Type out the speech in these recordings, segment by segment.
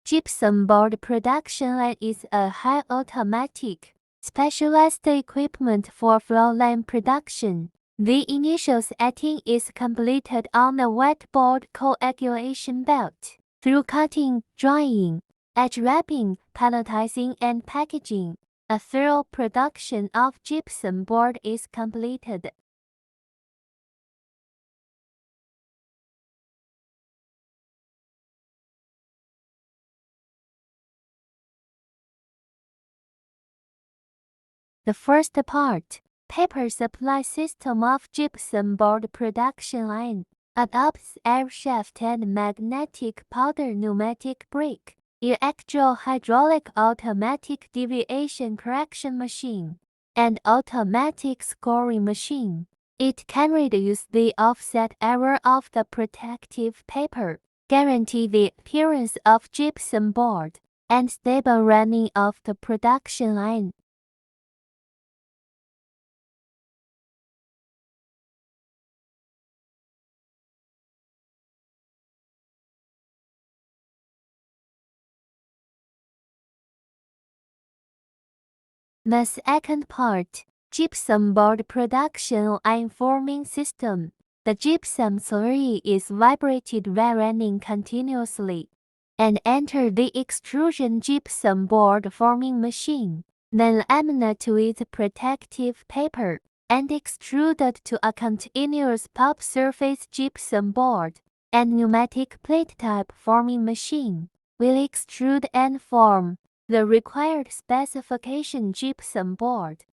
Gypsum board production line is a high automatic, specialized equipment for flow line production. The initial setting is completed on the wet board coagulation belt. Through cutting, drying, edge wrapping, palletizing, and packaging, a thorough production of gypsum board is completed. The first part, paper supply system of gypsum board production line, adopts air shaft and magnetic powder pneumatic brake, electro-hydraulic automatic deviation correction machine, and automatic scoring machine. It can reduce the offset error of the protective paper, guarantee the appearance of gypsum board, and stable running of the production line. The second part, gypsum board production line forming system. The gypsum slurry is vibrated while running continuously and enter the extrusion gypsum board forming machine, then laminate with protective paper and extruded to a continuous pulp surface gypsum board, and pneumatic plate type forming machine will extrude and form the required specification gypsum board.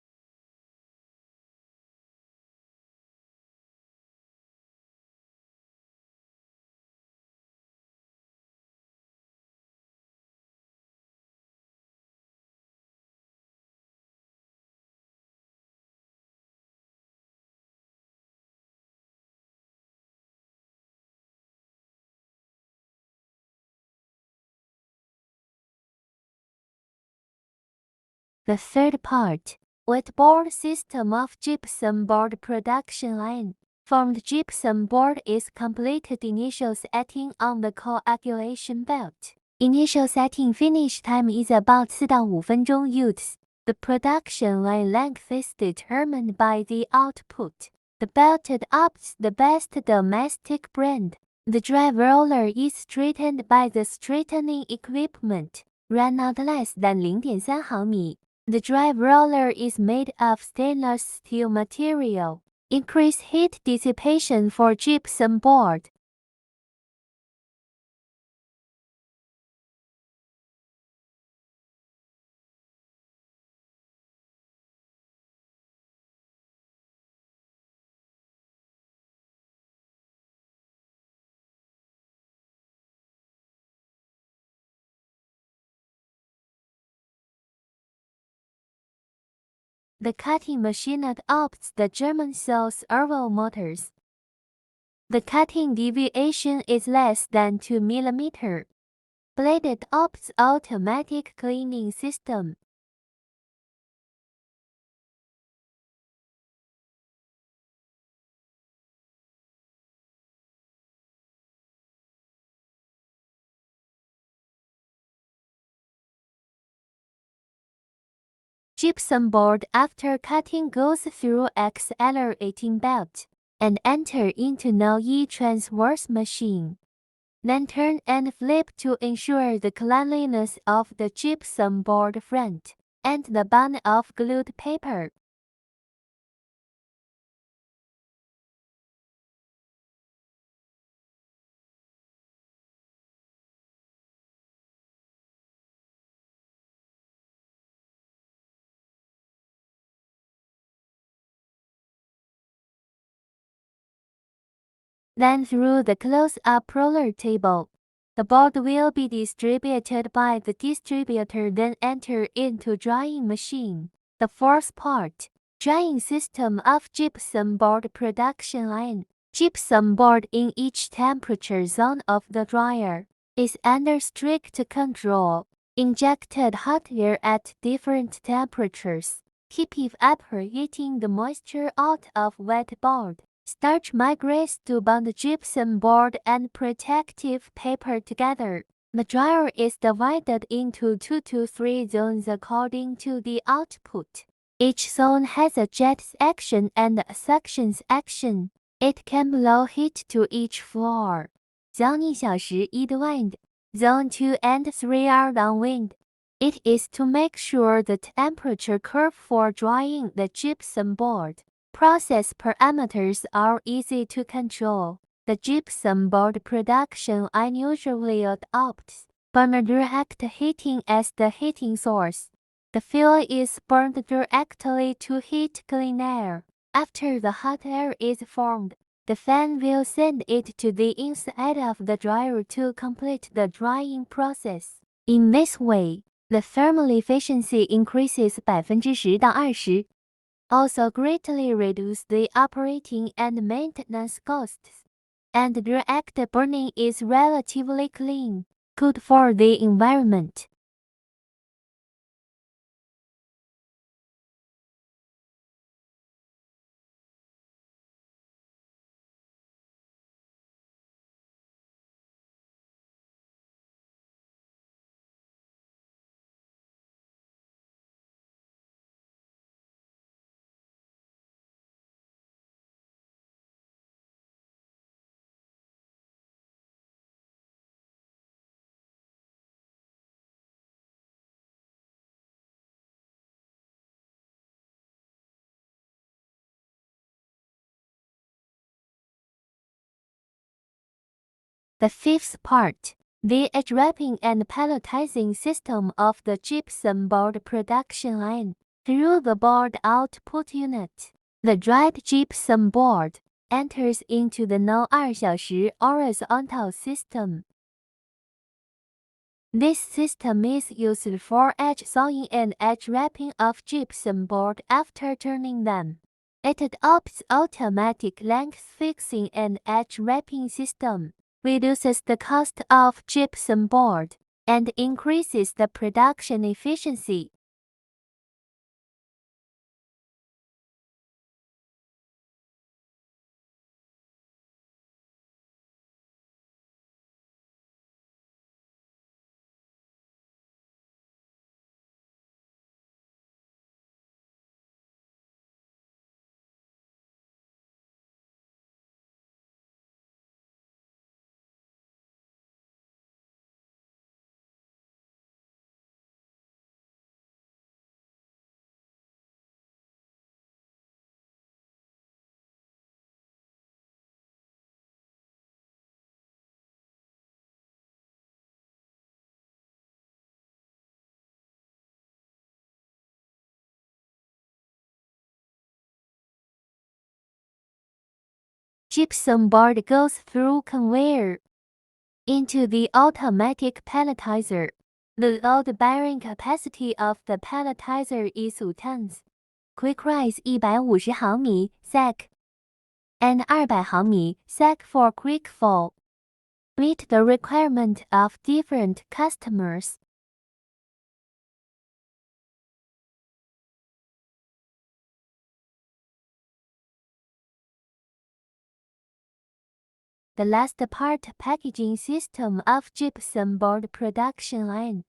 The third part, wet board system of gypsum board production line. Formed gypsum board is completed initial setting on the coagulation belt. Initial setting finish time is about 4到5分钟 use. The production line length is determined by the output. The belted opts the best domestic brand. The drive roller is straightened by the straightening equipment. Run out less than 0.3 毫米. The drive roller is made of stainless steel material. Increase heat dissipation for gypsum board. The cutting machine adopts the German Sauce servo motors. The cutting deviation is less than 2 mm. Blade adopts automatic cleaning system. Gypsum board after cutting goes through accelerating belt and enter into no-E transverse machine. Then turn and flip to ensure the cleanliness of the gypsum board front and the band of glued paper. Then through the close-up roller table, the board will be distributed by the distributor, then enter into drying machine. The fourth part, drying system of gypsum board production line. Gypsum board in each temperature zone of the dryer is under strict control. Injected hot air at different temperatures keep evaporating the moisture out of wet board. Starch migrates to bond gypsum board and protective paper together, The dryer is divided into 2 to 3 zones according to the output. Each zone has a jet section and a suction section. It can blow heat to each floor. Zone 1小时 E the wind. Zone 2 and 3 are downwind. It is to make sure the temperature curve for drying the gypsum board. Process parameters are easy to control. The gypsum board production line usually adopts burner direct heating as the heating source. The fuel is burned directly to heat clean air. After the hot air is formed, the fan will send it to the inside of the dryer to complete the drying process. In this way, the thermal efficiency increases 10到20. Also greatly reduce the operating and maintenance costs. And direct burning is relatively clean, good for the environment. The fifth part, the edge wrapping and pelletizing system of the gypsum board production line. Through the board output unit, the dried gypsum board enters into the No. 2小时 horizontal system. This system is used for edge sawing and edge wrapping of gypsum board after turning them. It adopts automatic length fixing and edge wrapping system, reduces the cost of gypsum board, and increases the production efficiency. Gypsum board goes through conveyor into the automatic pelletizer. The load-bearing capacity of the pelletizer is 5 tons. Quick rise 150毫米 sec and 200毫米 sec for quick fall. Meet the requirement of different customers. The last part, packaging system of gypsum board production line.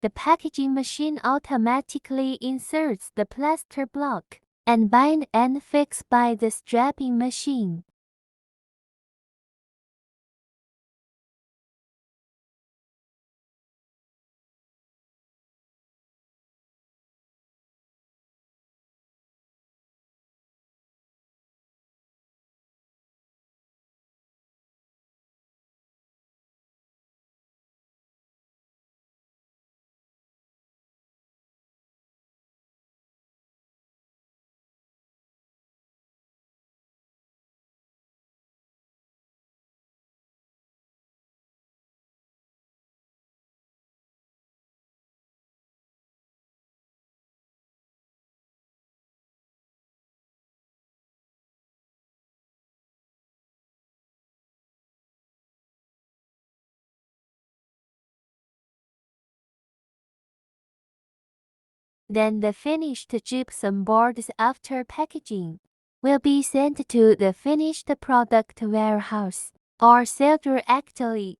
The packaging machine automatically inserts the plaster block and bind and fix by the strapping machine. Then the finished gypsum boards after packaging will be sent to the finished product warehouse or sold directly